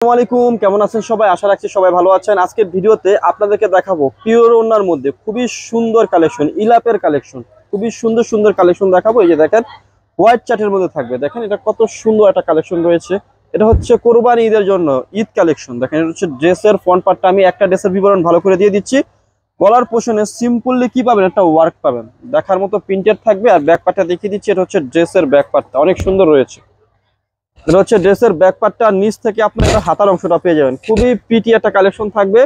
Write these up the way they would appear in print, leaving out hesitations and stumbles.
আসসালামু আলাইকুম, কেমন আছেন সবাই? আশা রাখছি সবাই ভালো আছেন। আজকের ভিডিওতে আপনাদেরকে দেখাবো পিওর ওড়নার মধ্যে খুবই সুন্দর কালেকশন, ইলাপের কালেকশন, খুবই সুন্দর সুন্দর কালেকশন দেখাবো। এই যে দেখেন, হোয়াইট চার্টের মধ্যে থাকবে। দেখেন এটা কত সুন্দর একটা কালেকশন রয়েছে। এটা হচ্ছে কোরবানি ঈদের জন্য ঈদ কালেকশন। দেখেন এটা হচ্ছে ড্রেসের ফ্রন্ট পার্টটা। আমি একটা ড্রেসের বিবরণ ভালো করে দিয়ে দিচ্ছি। গলার পোর্শনে সিম্পলি কি পাবেন, একটা ওয়ার্ক পাবেন, দেখার মতো প্রিন্টেড থাকবে। আর ব্যাক পার্টটা দেখিয়ে দিচ্ছি। এটা হচ্ছে ড্রেসের ব্যাক পার্টটা, অনেক সুন্দর রয়েছে। এটা হচ্ছে ড্রেসের ব্যাক পার্টটা, নিচ থেকে আপনারা হাতার অংশটা পেয়ে যাবেন। খুবই পিটি একটা কালেকশন থাকবে।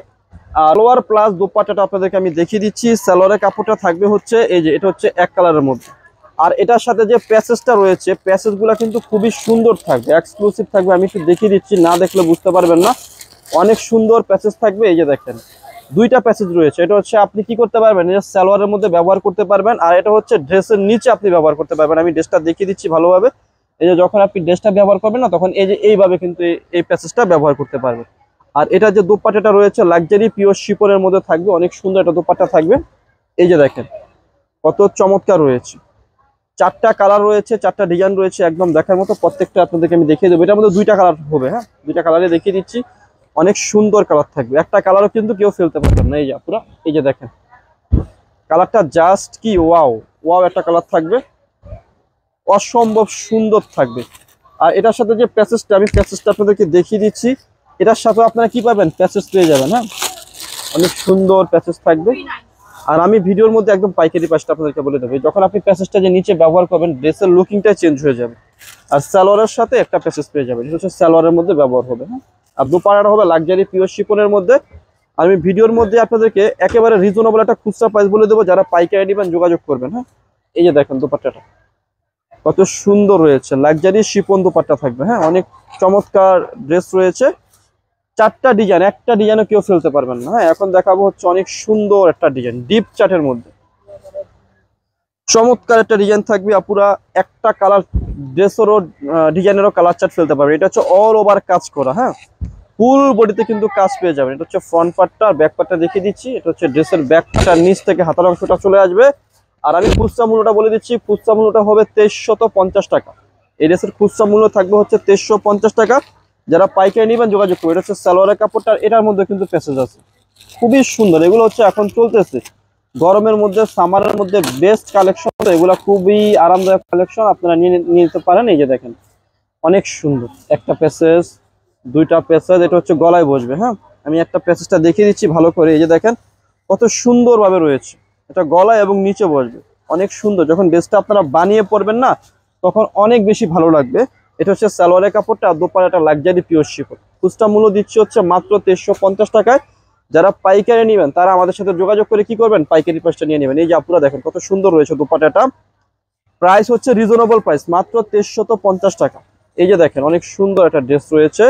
আর লোয়ার প্লাস দোপাট্টাটা আপনাদেরকে আমি দেখিয়ে দিচ্ছি। সালোয়ারের কাপড়টা থাকবে হচ্ছে এই যে, এটা হচ্ছে এক কালারের মধ্যে। আর এটার সাথে যে প্যাসেজটা রয়েছে, প্যাসেজগুলো কিন্তু খুবই সুন্দর থাকবে, এক্সক্লুসিভ থাকবে। আমি একটু দেখিয়ে দিচ্ছি, না দেখলে বুঝতে পারবেন না। অনেক সুন্দর প্যাসেজ থাকবে। এই যে দেখেন, দুইটা প্যাসেজ রয়েছে। এটা হচ্ছে আপনি কি করতে পারবেন, এই যে সালোয়ারের মধ্যে ব্যবহার করতে পারবেন। আর এটা হচ্ছে ড্রেসের নিচে আপনি ব্যবহার করতে পারবেন। আমি ড্রেসটা দেখিয়ে দিচ্ছি ভালোভাবে। এই যে যখন আপনি ড্রেসটা ব্যবহার করবেন না, তখন এই যে এইভাবে কিন্তু এই প্যাসেজটা ব্যবহার করতে পারবেন। আর এটা যে দোপাট্টাটা রয়েছে, লাক্সারি পিওর শিপনের মধ্যে থাকবে। অনেক সুন্দর একটা দোপাট্টা থাকবে। এই যে দেখেন কত চমৎকার রয়েছে। চারটা কালার রয়েছে, চারটা ডিজাইন রয়েছে, একদম দেখার মতো। প্রত্যেকটা আপনাদেরকে আমি দেখিয়ে দেবো। এটার মধ্যে দুইটা কালার হবে। হ্যাঁ, দুইটা কালারে দেখিয়ে দিচ্ছি। অনেক সুন্দর কালার থাকবে। একটা কালারও কিন্তু কেউ ফেলতে পারবেন না। এই যে পুরো, এই যে দেখেন কালারটা জাস্ট কি ওয়াও ওয়াও একটা কালার থাকবে, অসম্ভব সুন্দর থাকবে। আর এটার সাথে যে প্যাসেজটা, আমি প্যাসেজটা আপনাদেরকে দেখিয়ে দিচ্ছি। এটার সাথে আপনারা কি পাবেন, প্যাসেজ পেয়ে যাবেন। হ্যাঁ, অনেক সুন্দর প্যাসেজ থাকবে। আর আমি ভিডিওর মধ্যে একদম পাইকারি প্রাইসটা আপনাদেরকে বলে দেবো। যখন আপনি প্যাসেজটা যে নিচে ব্যবহার করবেন, ড্রেসের লুকিংটা চেঞ্জ হয়ে যাবে। আর সালোয়ারের সাথে একটা প্যাসেজ পেয়ে যাবেন, এটা হচ্ছে সালোয়ারের মধ্যে ব্যবহার হবে। হ্যাঁ, আর দোপাট্টাটা হবে লাক্সারি পিওর শিপনের মধ্যে। আমি ভিডিওর মধ্যে আপনাদেরকে একেবারে রিজনেবল একটা খুচরা প্রাইস বলে দেবো। যারা পাইকারি নেবেন যোগাযোগ করবেন। হ্যাঁ, এই যে দেখেন দোপাট্টাটা কত সুন্দর রয়েছে, লাক্সারি শিপন দোপাট্টা থাকবে। হ্যাঁ, অনেক চমৎকার ড্রেস রয়েছে। চারটা ডিজাইন, একটা ডিজাইনও কেউ ফেলতে পারবেন না। হ্যাঁ, এখন দেখাবো হচ্ছে অনেক সুন্দর একটা ডিজাইন, ডিপ চার্টের মধ্যে চমৎকার একটা ডিজাইন থাকবে। পুরা একটা কালার ড্রেসেরও ডিজাইনেরও কালার চার্ট ফেলতে পারবে। এটা হচ্ছে অল ওভার কাজ করা। হ্যাঁ, ফুল বডিতে কিন্তু কাজ পেয়ে যাবেন। এটা হচ্ছে ফ্রন্ট পার্টটা, আর ব্যাক পার্টটা দেখিয়ে দিচ্ছি। এটা হচ্ছে ড্রেসের ব্যাক পার্টটার নিচ থেকে হাতার অংশটা চলে আসবে। আর আমি খুচরা মূল্যটা বলে দিচ্ছি। খুচরা মূল্যটা হবে 2350 টাকা। এই ড্রেসের খুচরা মূল্য থাকবে হচ্ছে 2350 টাকা। যারা পাইকারি নেবেন যোগাযোগ করবে। এটা হচ্ছে সালোয়ারের কাপড়টা, এটার মধ্যে কিন্তু প্যাসেজ আছে, খুবই সুন্দর। এগুলো হচ্ছে এখন চলতেছে গরমের মধ্যে, সামারের মধ্যে বেস্ট কালেকশন। এগুলো খুবই আরামদায়ক কালেকশন, আপনারা নিয়ে নিতে পারেন। এই যে দেখেন অনেক সুন্দর একটা প্যাসেজ, দুইটা প্যাসেজ। এটা হচ্ছে গলায় বসবে। হ্যাঁ, আমি একটা প্যাসেজটা দেখিয়ে দিচ্ছি ভালো করে। এই যে দেখেন কত সুন্দর ভাবে রয়েছে। এটা গলায় এবং নিচে বসবে, অনেক সুন্দর। যখন ড্রেসটা আপনারা বানিয়ে পরবেন না, তখন অনেক বেশি ভালো লাগবে। এটা হচ্ছে সালোয়ারের কাপড়টা, আর দোপাট্টাটা লাক্সারি পিওর শিফন। খুচরা মূল্য দিচ্ছি হচ্ছে মাত্র 2350 টাকায়। যারা পাইকারি নেবেন তারা আমাদের সাথে যোগাযোগ করে কি করবেন, পাইকারি প্রাইসটা নিয়ে নেবেন। এই যে আপুরা দেখেন কত সুন্দর রয়েছে দোপাট্টাটা। প্রাইস হচ্ছে রিজনেবল প্রাইস, মাত্র 2350 টাকা। এই যে দেখেন অনেক সুন্দর একটা ড্রেস রয়েছে।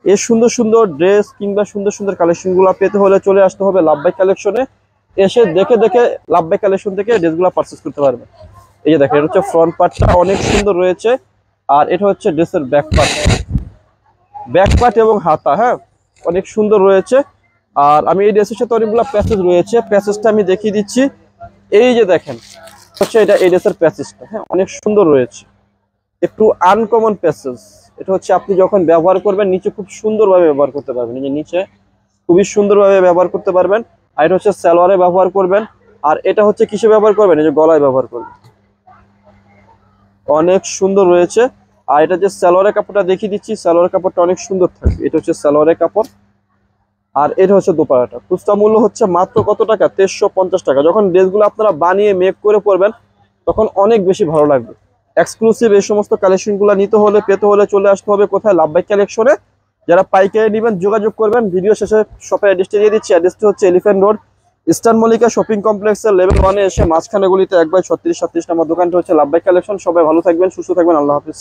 এই সুন্দর সুন্দর ড্রেস কিংবা সুন্দর সুন্দর কালেকশনগুলো পেতে হলে চলে আসতে হবে লাভবাই কালেকশনে। এসে দেখে দেখে লাভবাই কালেকশন থেকে ড্রেসগুলো পারচেস করতে পারবে। এই যে দেখেন এটা হচ্ছে ফ্রন্ট পার্টটা, অনেক সুন্দর রয়েছে। আর এটা হচ্ছে ড্রেসের ব্যাক পার্ট, ব্যাক পার্ট এবং হাতা। হ্যাঁ, অনেক সুন্দর রয়েছে। আর আমি এই ড্রেসের সাথে অনেকগুলো প্যাসেজ রয়েছে, প্যাসেজটা আমি দেখিয়ে দিচ্ছি। এই যে দেখেন হচ্ছে এটা এই ড্রেসের প্যাসেজটা। হ্যাঁ, অনেক সুন্দর রয়েছে, একটু আনকমন প্যাসেজ। এটা হচ্ছে আপনি যখন ব্যবহার করবেন, নিচে খুব সুন্দরভাবে ব্যবহার করতে পারবেন। এই যে নিচে খুবই সুন্দরভাবে ব্যবহার করতে পারবেন। আর এটা হচ্ছে সালোয়ারে ব্যবহার করবেন। আর এটা হচ্ছে কিসে ব্যবহার করবেন, এই যে গলায় ব্যবহার করবেন। অনেক সুন্দর রয়েছে। আর এটা যে সালোয়ারের কাপড়টা দেখিয়ে দিচ্ছি, সালোয়ারের কাপড়টা অনেক সুন্দর থাকবে। এটা হচ্ছে সালোয়ারের কাপড়, আর এটা হচ্ছে দোপাট্টাটা। খুচরা মূল্য হচ্ছে মাত্র কত টাকা, 2350 টাকা। যখন ড্রেসগুলো আপনারা বানিয়ে মেক করে পরবেন, তখন অনেক বেশি ভালো লাগবে। এক্সক্লুসিভ এই সমস্ত কালেকশনগুলো নিতে হলে, পেতে হলে চলে আসতে হবে কোথায়, লাভবাই কালেকশনে। যারা পাইকারি নেবেন যোগাযোগ করবেন। ভিডিও শেষে শপের অ্যাড্রেসটা দিয়ে দিচ্ছি। অ্যাড্রেসটি হচ্ছে elephant road, eastern Mallika shopping কমপ্লেক্সের লেভেল 1-এ এসে মাঝখানে গলিতে 1/36-37 নম্বর দোকানটা হচ্ছে লাভবাই কালেকশন। সবাই ভালো থাকবেন, সুস্থ থাকবেন, আল্লাহ হাফিজ।